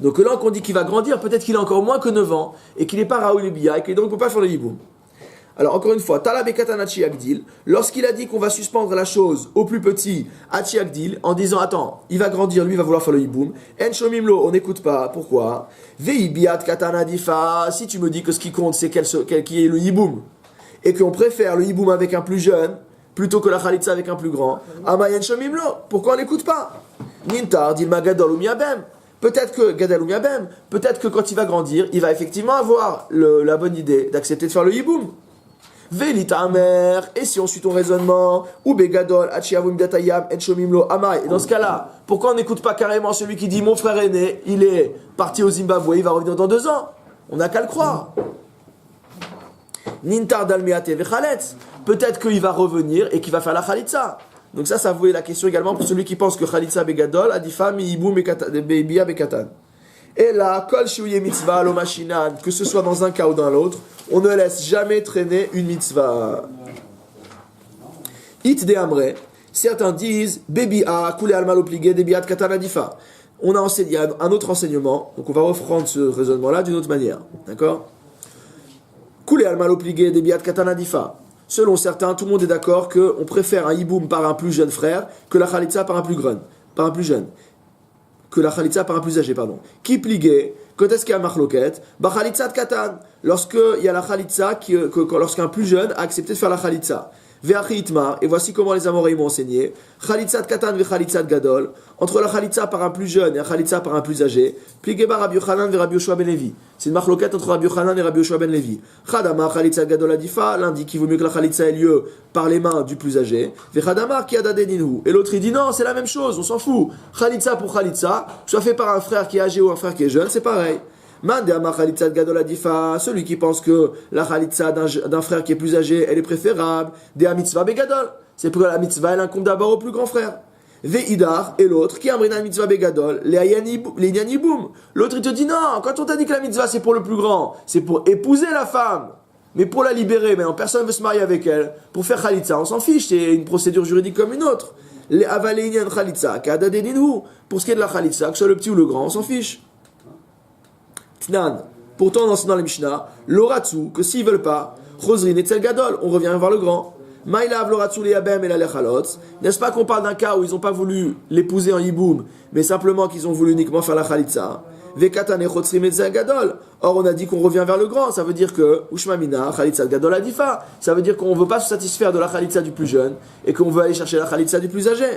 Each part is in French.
Donc là, qu'on dit qu'il va grandir, peut-être qu'il a encore moins que 9 ans, et qu'il n'est pas Raoul et Bia, et qu'il donc ne peut pas faire le hiboum. Alors encore une fois, Tala Bekatanachi Agdil, lorsqu'il a dit qu'on va suspendre la chose au plus petit, Hachi Agdil, en disant attends, il va grandir, lui il va vouloir faire le hiboum. En Shomimlo, on n'écoute pas, pourquoi? Vei Biat Katanadifa, si tu me dis que ce qui compte c'est qui est le hiboum, et qu'on préfère le hiboum avec un plus jeune, plutôt que la Khalitsa avec un plus grand, Amayen Shomimlo, pourquoi on n'écoute pas? Nintar, Dilma Gadol ou Miabem. Peut-être que Gadol ou Miabem, peut-être que quand il va grandir, il va effectivement avoir la bonne idée d'accepter de faire le hiboum. Velita Amer, et si on suit ton raisonnement, ou Begadol, Achiavum Datayam, Enchomimlo, Amai, et dans ce cas-là, pourquoi on n'écoute pas carrément celui qui dit mon frère aîné, il est parti au Zimbabwe, il va revenir dans 2 ans? On n'a qu'à le croire. Nintar Dalmeate Vechaletz, peut-être qu'il va revenir et qu'il va faire la Khalitsa. Donc ça vous est la question également pour celui qui pense que Khalitsa Begadol, Adifa, Miibou, Bebia, Bekatan. Et là, Kol Shiuye Mitzvah, Lomashinan, que ce soit dans un cas ou dans l'autre, on ne laisse jamais traîner une mitzvah. It de Amre, certains disent, Bebi a, Koule Almal Opligé, Debiat Katanadifa. On a enseigné un autre enseignement, donc on va reprendre ce raisonnement-là d'une autre manière. D'accord? Koule Almal Opligé, Debiat Katanadifa. Selon certains, tout le monde est d'accord qu'on préfère un hiboum par un plus jeune frère que la Khalitsa par un plus jeune. Que la Khalitsa par un plus âgé, pardon. Qui pliguait, quand est-ce qu'il y a Marloquette? Bah Khalitsa de Katan. Lorsqu'il y a la Khalitsa, lorsqu'un plus jeune a accepté de faire la Khalitsa. Ve'achi itmar, et voici comment les Amoraïs m'ont enseigné. Khalitsa de Katan ve Khalitsa de Gadol. Entre la Khalitsa par un plus jeune et la Khalitsa par un plus âgé. Pligué bar Rabbi Yochanan ve Rabbi Yoshua ben Levi. C'est une Marloquette entre Rabbi Yochanan et Rabbi Yoshua ben Levi. Khadama Khalitsa de Gadol adifa. L'un dit qu'il vaut mieux que la Khalitsa ait lieu par les mains du plus âgé. Ve Khadamar ki adadedinhu. Et l'autre il dit non, c'est la même chose, on s'en fout. Khalitsa pour Khalitsa, soit fait par un frère qui est âgé ou un frère qui est jeune, c'est pareil. Mandéama Khalitsa de Gadol Adifa, celui qui pense que la Khalitsa d'un frère qui est plus âgé, elle est préférable. Dea mitzvah begadol. C'est pour que la mitzvah, elle incombe d'abord au plus grand frère. Ve'idar, et l'autre, qui amrina mitzvah begadol, les yaniboum. L'autre, il te dit non, quand on t'a dit que la mitzvah c'est pour le plus grand, c'est pour épouser la femme. Mais pour la libérer, maintenant personne ne veut se marier avec elle. Pour faire Khalitsa, on s'en fiche, c'est une procédure juridique comme une autre. Les avaléinian Khalitsa, kadadedinhu. Pour ce qui est de la Khalitsa, que ce soit le petit ou le grand, on s'en fiche. Tnan. Pourtant, on enseigne dans la Mishnah, l'oratsu, que s'ils veulent pas, chosrin etzel gadol, on revient voir le grand. Maïlav l'oratsu leyabem et la lechalot. N'est-ce pas qu'on parle d'un cas où ils n'ont pas voulu l'épouser en hiboum, mais simplement qu'ils ont voulu uniquement faire la khalitsa. Vekatan et chotzrim etzel gadol. Or, on a dit qu'on revient vers le grand. Ça veut dire que, ushmamina, khalitsa gadol adifa. Ça veut dire qu'on ne veut pas se satisfaire de la khalitsa du plus jeune et qu'on veut aller chercher la khalitsa du plus âgé.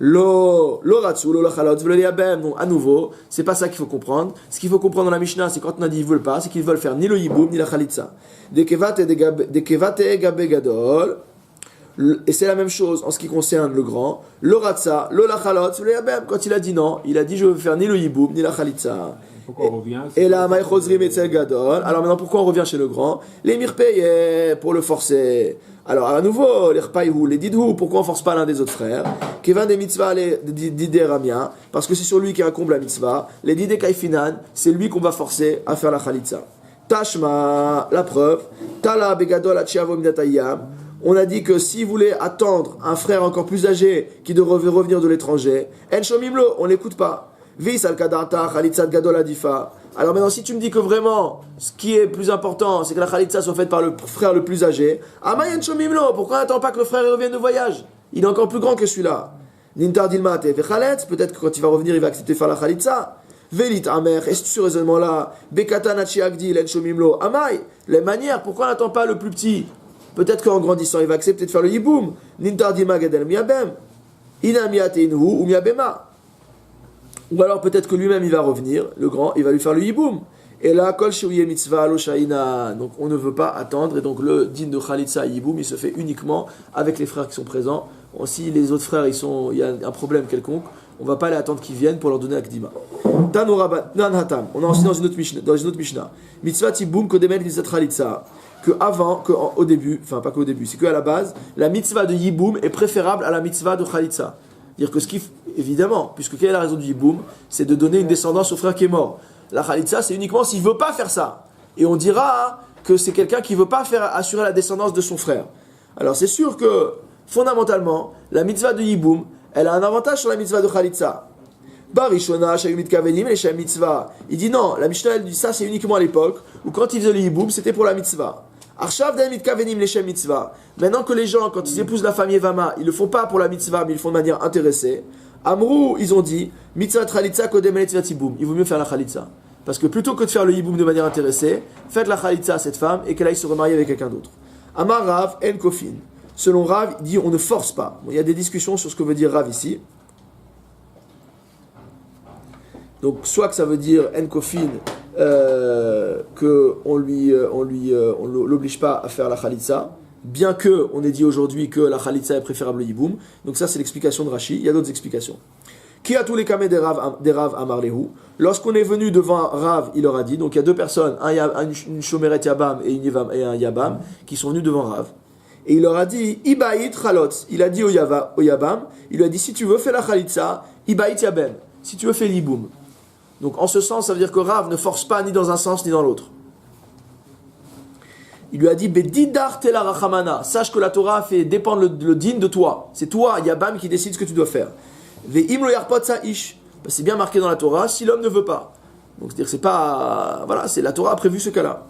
L'oratsu, l'olachalot, v'leliabem. Donc, à nouveau, c'est pas ça qu'il faut comprendre. Ce qu'il faut comprendre dans la Mishnah, c'est quand on a dit ils veulent pas, c'est qu'ils veulent faire ni le hiboum, ni la khalitsa. Dekevate gabe gadol. Et c'est la même chose en ce qui concerne le grand. L'oratsa, l'olachalot, v'leliabem. Quand il a dit non, il a dit je veux faire ni le hiboum, ni la khalitsa. Pourquoi on revient? Et là, maïchozrim etzel gadol. Alors maintenant, pourquoi on revient chez le grand? Les mirpeye, pour le forcer. Alors, à nouveau, les rpaïhou, les didhou, pourquoi on force pas l'un des autres frères? Kevin des mitzvahs, les didé ramia, parce que c'est sur lui qui incombe la mitzvah. Les didé kaifinan, c'est lui qu'on va forcer à faire la khalitsa. Tashma, la preuve. Tala begadol achiavo midatayam. On a dit que s'il voulait attendre un frère encore plus âgé qui devait revenir de l'étranger, en shomimlo, on l'écoute pas. Vis al kadarta khalitsa gadol adifa. Alors maintenant, si tu me dis que vraiment, ce qui est plus important, c'est que la khalitsa soit faite par le frère le plus âgé, Amayan Shomimlo, pourquoi on n'attend pas que le frère revienne de voyage? Il est encore plus grand que celui-là. Nintar Dilmate Vechaletz, peut-être que quand il va revenir, il va accepter de faire la khalitsa. Velit Amer, et ce raisonnement-là, Bekatan Achiagdi, Len Shomimlo, Amay, les manières, pourquoi on n'attend pas le plus petit? Peut-être qu'en grandissant, il va accepter de faire le yiboum. Nintar Dilma Gadel Miabem, Inamiate Inhu ou Miabema. Ou alors peut-être que lui-même il va revenir, le grand, il va lui faire le hiboum. Et là, kol shiuye mitzvah lo shaina. Donc on ne veut pas attendre. Et donc le din de khalitsa hiboum, il se fait uniquement avec les frères qui sont présents. Si les autres frères, il y a un problème quelconque, on ne va pas aller attendre qu'ils viennent pour leur donner la kdima. Nan hatam. On a enseigné dans une autre Mishnah. Mitzvah hiboum kodemel mitzvah khalitsa. Au début, enfin pas qu'au début, c'est qu'à la base, la mitzvah de hiboum est préférable à la mitzvah de khalitsa. Dire que évidemment, puisque quelle est la raison du hiboum? C'est de donner une descendance au frère qui est mort. La khalitsa, c'est uniquement s'il ne veut pas faire ça. Et on dira que c'est quelqu'un qui ne veut pas assurer la descendance de son frère. Alors c'est sûr que, fondamentalement, la mitzvah de hiboum, elle a un avantage sur la mitzvah de khalitsa. Barishona, Shayumit Kavenim, les Shem Mitzvah. Il dit non, la Mishnah elle dit ça c'est uniquement à l'époque où quand ils faisaient le Yiboum c'était pour la Mitzvah. Arshav Damit Kavenim, les Shem Mitzvah. Maintenant que les gens, quand ils épousent la femme Yevama, ils le font pas pour la Mitzvah mais ils le font de manière intéressée. Amrou, ils ont dit Mitzvah Khalitza Kodem Mitzvah Yiboum. Il vaut mieux faire la Khalitza. Parce que plutôt que de faire le Yiboum de manière intéressée, faites la Khalitza à cette femme et qu'elle aille se remarier avec quelqu'un d'autre. Amar Rav En Kofin. Selon Rav, il dit on ne force pas. Bon, il y a des discussions sur ce que veut dire Rav ici. Donc, soit que ça veut dire En Kofin, qu'on l'oblige pas à faire la Khalitza, bien que on ait dit aujourd'hui que la Khalitza est préférable au Yiboum. Donc ça, c'est l'explication de Rashi. Il y a d'autres explications. Qui a tous les kameh des Rav Amarlehu. Lorsqu'on est venu devant Rav, il leur a dit, donc il y a deux personnes, une Shomeret Yabam et un Yabam, qui sont venus devant Rav. Et il leur a dit, Ibaït Chalot. Il a dit au Yabam, il lui a dit, si tu veux, fais la Khalitza, Ibaït Yabem. Si tu veux, fais l'Yiboum. Donc en ce sens, ça veut dire que Rav ne force pas ni dans un sens ni dans l'autre. Il lui a dit, Bedidar tela rachamana. Sache que la Torah fait dépendre le din de toi. C'est toi, Yabam, qui décide ce que tu dois faire. Ve'im lo yarpot sa'ish. C'est bien marqué dans la Torah, si l'homme ne veut pas. Donc c'est-à-dire c'est pas... Voilà, c'est la Torah a prévu ce cas-là.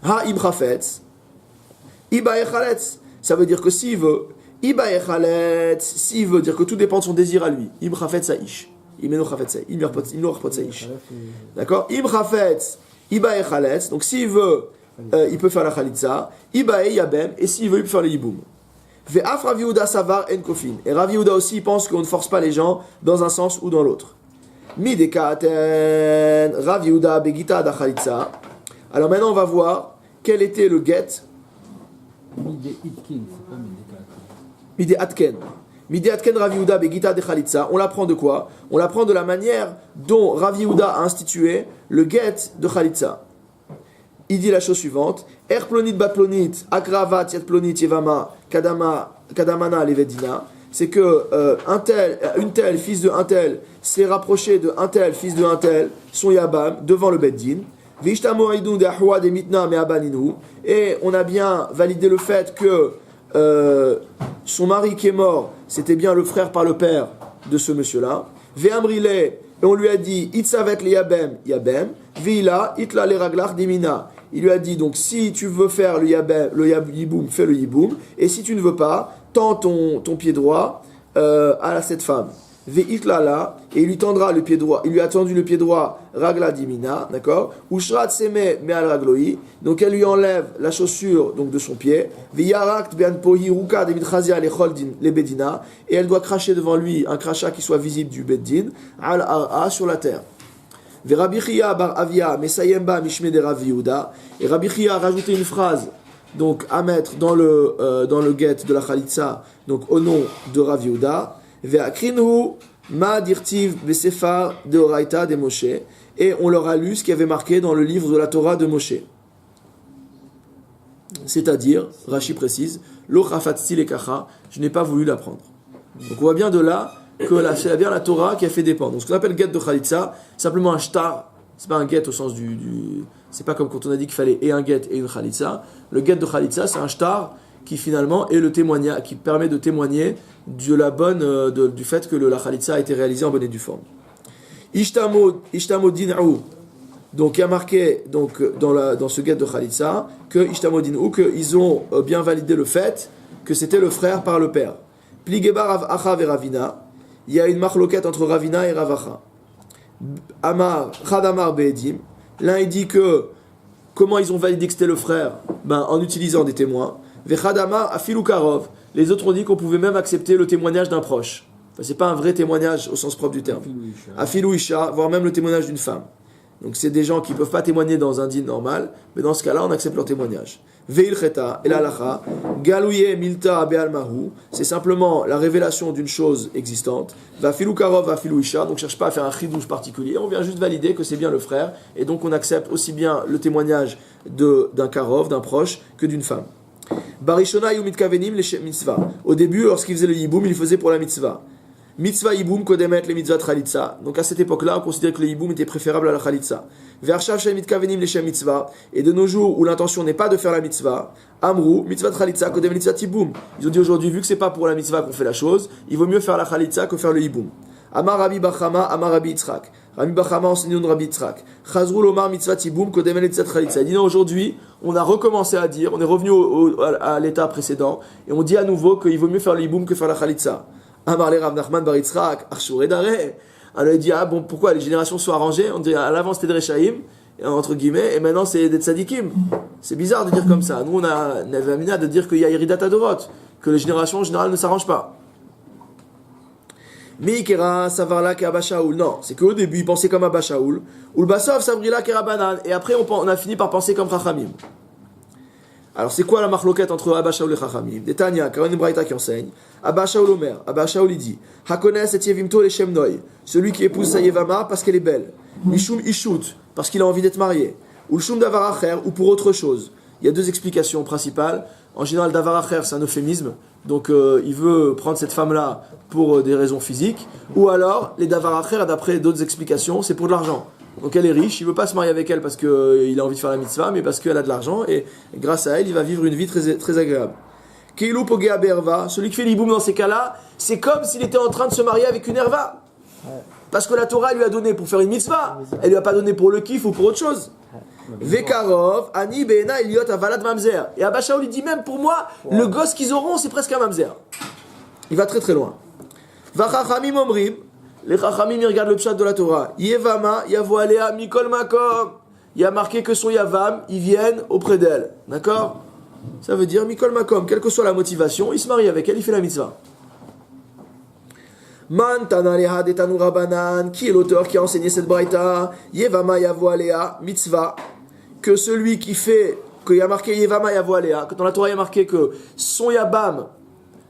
Ha'im chafetz. Iba echaletz. Ça veut dire que s'il veut, Iba echaletz, s'il veut dire que tout dépend de son désir à lui. Im chafetz sa'ish. Im lo yarpot sa'ish. D'accord? Im chafetz. Iba echaletz. Donc s'il veut, il peut faire la khalitza. Iba e yabem. Et s'il veut, il peut faire le yiboum. Ve'af Rav Yehuda savar en kofin. Et Rav Yehuda aussi pense qu'on ne force pas les gens dans un sens ou dans l'autre. Midekaten Rav Yehuda begita da khalitza. Alors maintenant on va voir quel était le get. Midekatken. Midekatken Rav Yehuda begita de khalitza. On l'apprend de quoi? On l'apprend de la manière dont Rav Yehuda a institué le get de khalitza. Il dit la chose suivante: Erplonit batplonit, akravat yatplonit yevama, kadamana levedina. C'est que une telle, fils de un tel, s'est rapproché de un tel, fils de un tel, son yabam, devant le beddin. Vishtamoidun de ahwa de mitna me abaninu. Et on a bien validé le fait que son mari qui est mort, c'était bien le frère par le père de ce monsieur-là. Ve'amrile, et on lui a dit, itzavet le yabem, ve'ila, itla le raglach dimina. Il lui a dit, donc, si tu veux faire le yiboum, fais le yiboum. Et si tu ne veux pas, tends ton pied droit à cette femme. Ve'itlala, et il lui tendra le pied droit. Il lui a tendu le pied droit, ragla dimina, d'accord? Ushrat seme me al ragloi. Donc, elle lui enlève la chaussure donc de son pied. Ve'yarakt be'an pohi ruka de mitchazia lechol le bedina. Et elle doit cracher devant lui un crachat qui soit visible du beddin, al ar'a, sur la terre. Rabbi Chia bar Avia, Mesayemba Mishme de Rav Yehuda. Et Rabbi Chia a rajouté une phrase donc, à mettre dans le get de la Khalitza, donc au nom de Rav Yehuda. Ve'akrinhu ma dirtiv besefar de Oraita de Moshe. Et on leur a lu ce qui avait marqué dans le livre de la Torah de Moshe. C'est-à-dire, Rashi précise, Lo chafatzti lekacha, je n'ai pas voulu l'apprendre. Donc on voit bien de là que c'est bien la Torah qui a fait dépendre. Donc ce qu'on appelle get de Khalitza, simplement un shtar, c'est pas un get au sens c'est pas comme quand on a dit qu'il fallait et un get et une Khalitza. Le get de Khalitza, c'est un shtar qui finalement est le témoignage, qui permet de témoigner de la bonne, du fait que la Khalitza a été réalisée en bonne et due forme. Ishtamo din'u. Donc il y a marqué donc, dans ce get de Khalitza que Ishtamo din'u, qu'ils ont bien validé le fait que c'était le frère par le père. Pligebar Rav Acha ve Ravina. Il y a une marloquette entre Ravina et Rav Acha. Chadamar Be'edim. L'un il dit que comment ils ont validé que c'était le frère? En utilisant des témoins. Vechadamar Afilu Karov. Les autres ont dit qu'on pouvait même accepter le témoignage d'un proche. Enfin, c'est pas un vrai témoignage au sens propre du terme. Afilu Isha, voire même le témoignage d'une femme. Donc c'est des gens qui ne peuvent pas témoigner dans un din normal, mais dans ce cas-là, on accepte leur témoignage. Ve'il cheta et l'alacha, galouye milta be'almahu, c'est simplement la révélation d'une chose existante. Va filou karov, va filou isha, donc on ne cherche pas à faire un chidouche particulier, on vient juste valider que c'est bien le frère, et donc on accepte aussi bien le témoignage d'un karov, d'un proche, que d'une femme. Barishona yu mitkavenim le mitzvah. Au début, lorsqu'il faisait le yiboum, il le faisait pour la mitzvah. Mitzvah yiboum kodemet le mitzvah khalitza. Donc à cette époque-là, on considérait que le yiboum était préférable à la khalitza. Ve'arshav shem mitkavenim le mitzvah. Et de nos jours où l'intention n'est pas de faire la mitzvah, amrou mitzvah khalitza kodemet mitzvah yiboum. Ils ont dit aujourd'hui, vu que c'est pas pour la mitzvah qu'on fait la chose, il vaut mieux faire la khalitza que faire le yiboum. Amar Rabbi Bachama, Amar Rabbi Yitzhak. Rabbi Bachama enseigne Rabbi Yitzhak. Chazrul Omar mitzvah tiboum kodem el chalitza. Il dit non, aujourd'hui, on a recommencé à dire, on est revenu à l'état précédent, et on dit à nouveau qu'il vaut mieux faire l'iboum que faire la chalitza. Amar le Rav Nachman bar Yitzhak, Arshur et Dareh. Alors il dit, ah bon, pourquoi les générations sont arrangées? On dit, à l'avant c'était des Rechaïm, entre guillemets, et maintenant c'est des Tzadikim. C'est bizarre de dire comme ça. Nous on a Nevamina de dire qu'il y a Iridat Adorot, que les générations en général ne s'arrangent pas. Mikera Savarla Abba Shaul. Non, c'est qu'au début, il pensait comme Abba Shaul. Ou le Basov Sabrila Kerabanan. Et après, on a fini par penser comme Chachamim. Alors, c'est quoi la marloquette entre Abba Shaul et Chachamim? Des Tanya, Karan Braïta qui enseigne. Abba Shaul Omer. Abba Shaul, il dit Hakones et Yevimto le Shemnoy. Celui qui épouse sa Yevama parce qu'elle est belle. Mishum Ishut, parce qu'il a envie d'être marié. Ou le Shum Davar Acher, ou pour autre chose. Il y a deux explications principales. En général, Davar Acher, c'est un euphémisme. Donc, il veut prendre cette femme-là pour des raisons physiques. Ou alors, les Davar Acher, d'après d'autres explications, c'est pour de l'argent. Donc, elle est riche. Il ne veut pas se marier avec elle parce qu'il a envie de faire la mitzvah, mais parce qu'elle a de l'argent. Et grâce à elle, il va vivre une vie très, très agréable. Keilou Pogea Berva, celui qui fait l'iboum dans ces cas-là, c'est comme s'il était en train de se marier avec une herva. Parce que la Torah lui a donné pour faire une mitzvah. Elle lui a pas donné pour le kiff ou pour autre chose. Vekarov, Ani, Beena, Eliot, Avalad, Mamzer. Et Abba Shaul, il dit même pour moi, le gosse qu'ils auront, c'est presque un Mamzer. Il va très très loin. Vachachamim Omrim, les Chachamim, ils regardent le pshat de la Torah. Yevama, Yavo Alea, Mikol Makom. Il y a marqué que son Yavam, ils viennent auprès d'elle. D'accord? Ça veut dire Mikol Makom, quelle que soit la motivation, il se marie avec elle, il fait la mitzvah. Man Tanaleha de Tanura Banan, qui est l'auteur qui a enseigné cette braïta? Yevama Yavo Alea, mitzvah. Que celui qui fait, qu'il y a marqué Yevama Yavo Alea, que dans la Torah il y a marqué que son Yabam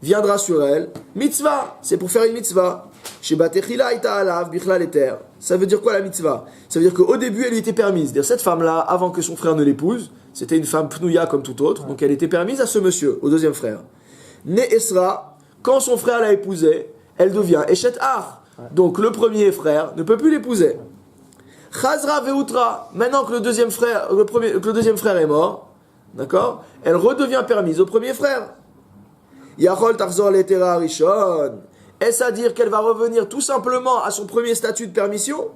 viendra sur elle, mitzvah, c'est pour faire une mitzvah. Shebatechila ita alav bichlal eter. Ça veut dire quoi la mitzvah? Ça veut dire qu'au début elle lui était permise. C'est-à-dire cette femme-là, avant que son frère ne l'épouse, c'était une femme pnouya comme tout autre, donc elle était permise à ce monsieur, au deuxième frère. Ne Esra, quand son frère l'a épousée, elle devient Eshet Ar. Donc le premier frère ne peut plus l'épouser. Chazra Veutra, maintenant que le deuxième frère est mort, d'accord, elle redevient permise au premier frère. Yachol Tarzor Letera Rishon. Est-ce à dire qu'elle va revenir tout simplement à son premier statut de permission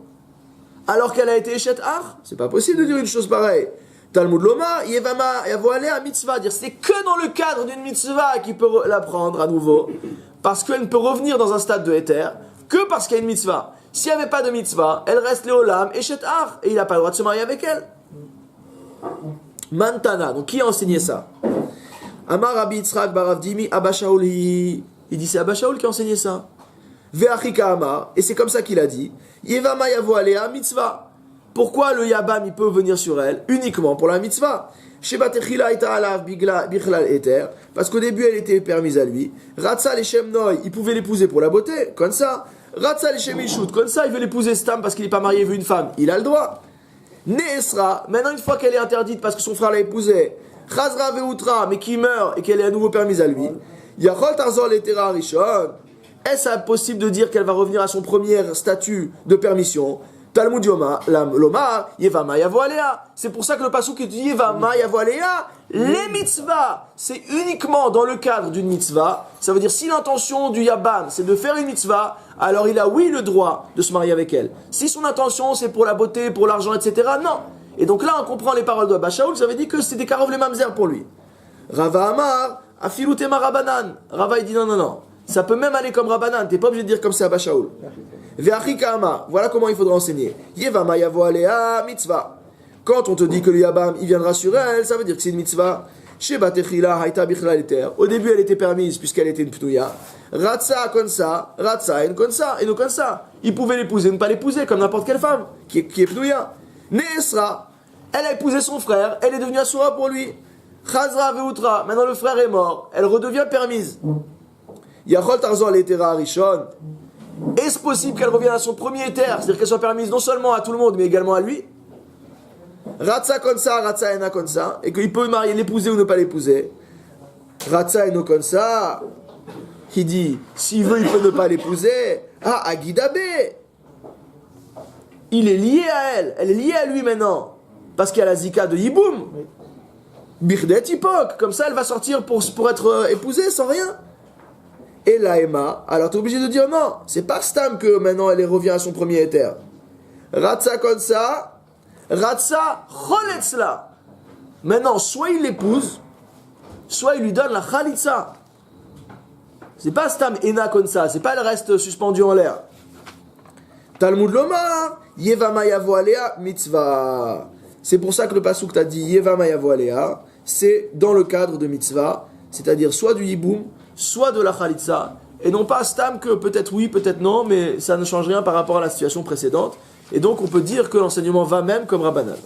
alors qu'elle a été Eshet Ar? C'est pas possible de dire une chose pareille. Talmud Loma, Yevama Yavo Alea mitzvah. Dire c'est que dans le cadre d'une mitzvah qu'il peut la prendre à nouveau. Parce qu'elle ne peut revenir dans un stade de éther que parce qu'il y a une mitzvah. S'il n'y avait pas de mitzvah, elle reste Léolam et Shet Ar. Et il n'a pas le droit de se marier avec elle. Mantana. Donc qui a enseigné ça? Amar Rabbi Yitzhak Barav Dimi Abba Shaul. Il dit c'est Abba Shaul qui a enseigné ça. Ve'achika Amar. Et c'est comme ça qu'il a dit. Yevama Yavo Alea mitzvah. Pourquoi le Yabam il peut venir sur elle uniquement pour la mitzvah? Parce qu'au début elle était permise à lui. Ratsa les Shemnoy, il pouvait l'épouser pour la beauté, comme ça. Ratsa les Shemishut, comme ça il veut l'épouser Stam parce qu'il n'est pas marié, il veut une femme, il a le droit. Neesra, maintenant une fois qu'elle est interdite parce que son frère l'a épousée, Chazra Veutra, mais qui meurt et qu'elle est à nouveau permise à lui. Yachol Tarzor Letera Rishon. Est-ce possible de dire qu'elle va revenir à son premier statut de permission? Talmud Loma, Yevama Yavo Alea. C'est pour ça que le pasuk dit Yevama Yavo Alea, les mitzvahs, c'est uniquement dans le cadre d'une mitzvah. Ça veut dire si l'intention du Yabam c'est de faire une mitzvah, alors il a oui le droit de se marier avec elle. Si son intention c'est pour la beauté, pour l'argent, etc., non. Et donc là on comprend les paroles de Abba Shaul, ça veut dire que c'est des karov les mamzer pour lui. Rava Amar, Afilutema Rabanan. Rava il dit non. Ça peut même aller comme Rabbanan, t'es pas obligé de dire comme c'est Abba Shaul. Ve'achika Amar, voilà comment il faudra enseigner. Yevama Yavo Alea mitzvah. Quand on te dit que le Yabam il viendra sur elle, ça veut dire que c'est une mitzvah. Shebatechila haïta bichlal eter. Au début elle était permise puisqu'elle était une pnouya. Ratsa konsa, ratsa en konsa, et non konsa. Il pouvait l'épouser, ne pas l'épouser comme n'importe quelle femme qui est pnouya. Neesra, elle a épousé son frère, elle est devenue asura pour lui. Chazra veutra, maintenant le frère est mort, elle redevient permise. Yachol Tarzor Letera Rishon. Est-ce possible qu'elle revienne à son premier éther, c'est-à-dire qu'elle soit permise non seulement à tout le monde, mais également à lui? Ratsa konsa, ratsa ena konsa, et qu'il peut marier, l'épouser ou ne pas l'épouser. Ratsa eno konsa, il dit, s'il veut, il peut ne pas l'épouser. Ah, Agidabe, il est lié à elle, elle est liée à lui maintenant, parce qu'il y a la zika de Yiboum. Birdet Hipok, comme ça elle va sortir pour être épousée sans rien. et la Ema, alors tu es obligé de dire non, c'est pas Stam que maintenant elle revient à son premier éther. Ratsa Konsa, Ratsa Choletzla. Maintenant, soit il l'épouse, soit il lui donne la Khalitsa. C'est pas Stam Ena Konsa, c'est pas elle reste suspendue en l'air. Talmud Lomar, Yevama Yavo Alea Mitzvah. C'est pour ça que le pasuk t'a dit Yevama Yavo Alea, c'est dans le cadre de mitzvah, c'est-à-dire soit du Yiboum, soit de la Khalitsa, et non pas Stam que peut-être oui, peut-être non, mais ça ne change rien par rapport à la situation précédente. Et donc on peut dire que l'enseignement va même comme Rabbanan.